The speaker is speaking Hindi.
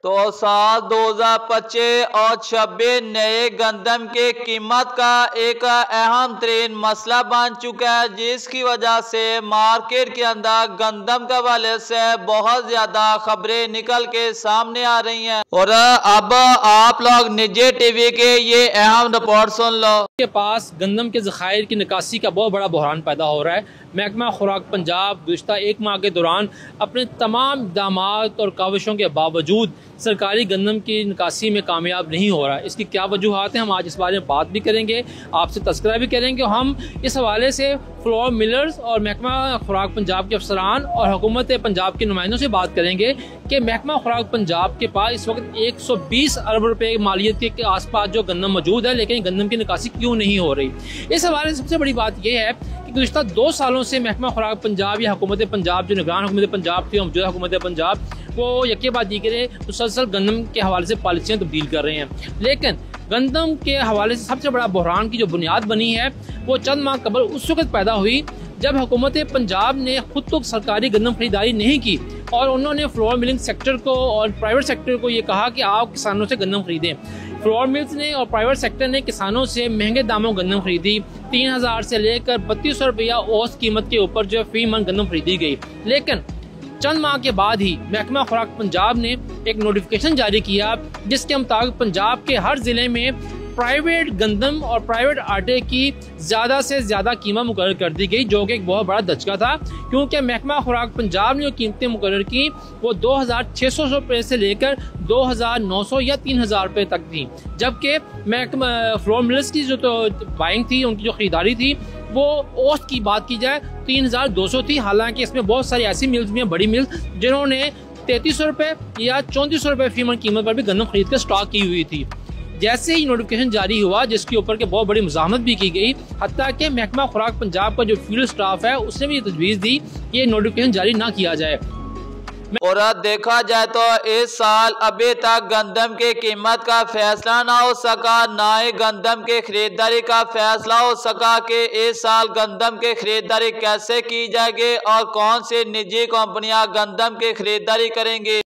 तो साल 2025 और 26 नए गंदम के कीमत का एक अहम तरीन मसला बन चुका है, जिसकी वजह से मार्केट के अंदर गंदम के हवाले से बहुत ज्यादा खबरें निकल के सामने आ रही हैं। और अब आप लोग निजी टीवी के ये अहम रिपोर्ट सुन लो। के पास गंदम के ज़खायर की निकासी का बहुत बड़ा बहरान पैदा हो रहा है। महकमा खुराक पंजाब गुज़श्ता एक माह के दौरान अपने तमाम इक़दामात और काविशों के बावजूद सरकारी गंदम की निकासी में कामयाब नहीं हो रहा है। इसकी क्या वजूहात हैं, हम आज इस बारे में बात भी करेंगे, आपसे तज़किरा भी करेंगे। हम इस हवाले से फ्लोर मिलर्स और महकमा खुराक पंजाब के अफसरान और हुकूमत पंजाब के नुमाइंदों से बात करेंगे कि महकमा खुराक पंजाब के पास इस वक्त 120 अरब रुपए मालियत के आसपास जो गंदम मौजूद है, लेकिन गंदम की निकासी क्यों नहीं हो रही। इस हवाले से सबसे बड़ी बात यह है कि गुज़श्ता 2 सालों से महकमा खुराक पंजाब या हुकूमत पंजाब, जो निगरान हुकूमत पंजाब थी, मौजूदा हुकूमत पंजाब, वो यके बाद दीगरे मुसलसल गंदम के हवाले से पॉलिसियाँ तब्दील कर रहे हैं। लेकिन गंदम के हवाले से सबसे बड़ा बहरान की जो बुनियाद बनी है वो चंद माह कबल उस वक्त पैदा हुई जब हुकूमत पंजाब ने खुद तो सरकारी गंदम खरीदारी नहीं की और उन्होंने फ्लोर मिलिंग सेक्टर को और प्राइवेट सेक्टर को ये कहा कि आप किसानों से गंदम खरीदें। फ्लोर मिल्स ने और प्राइवेट सेक्टर ने किसानों से महंगे दामों गंदम खरीदी। 3000 से लेकर 3200 रुपया औसत कीमत के ऊपर जो फी मन गंदम खरीदी गई। लेकिन चंद माह के बाद ही महकमा खुराक पंजाब ने एक नोटिफिकेशन जारी किया जिसके मुताबिक पंजाब के हर जिले में प्राइवेट गंदम और प्राइवेट आटे की ज़्यादा से ज़्यादा कीमत मुकर्रर कर दी गई, जो कि एक बहुत बड़ा धचका था, क्योंकि महकमा खुराक पंजाब ने जो कीमतें मुकर्रर की वो 2600 रुपये से लेकर 2900 या 3000 रुपये तक थी। जबकि महकमा फ्लोर मिल्स की जो तो बाइंग थी, उनकी जो खरीदारी थी, वो औसत की बात की जाए 3200 थी। हालांकि इसमें बहुत सारी ऐसी मिल्स भी हैं, बड़ी मिल्स, जिन्होंने 3300 रुपये या 3400 रुपये फी मन कीमत पर भी गंदम खरीद कर स्टॉक की हुई थी। जैसे ही नोटिफिकेशन जारी हुआ, जिसके ऊपर के बहुत बड़ी मुज़ाहमत भी की गई, हत्ता कि महकमा खुराक पंजाब का जो फील्ड स्टाफ है उसने भी ये तजवीज़ दी कि ये नोटिफिकेशन जारी ना किया जाए। और देखा जाए तो इस साल अभी तक गंदम की कीमत का फैसला ना हो सका, ना ही गंदम के खरीदारी का फैसला हो सका कि इस साल गंदम की खरीदारी कैसे की जाएगी और कौन सी निजी कंपनियां गंदम की खरीदारी करेंगी।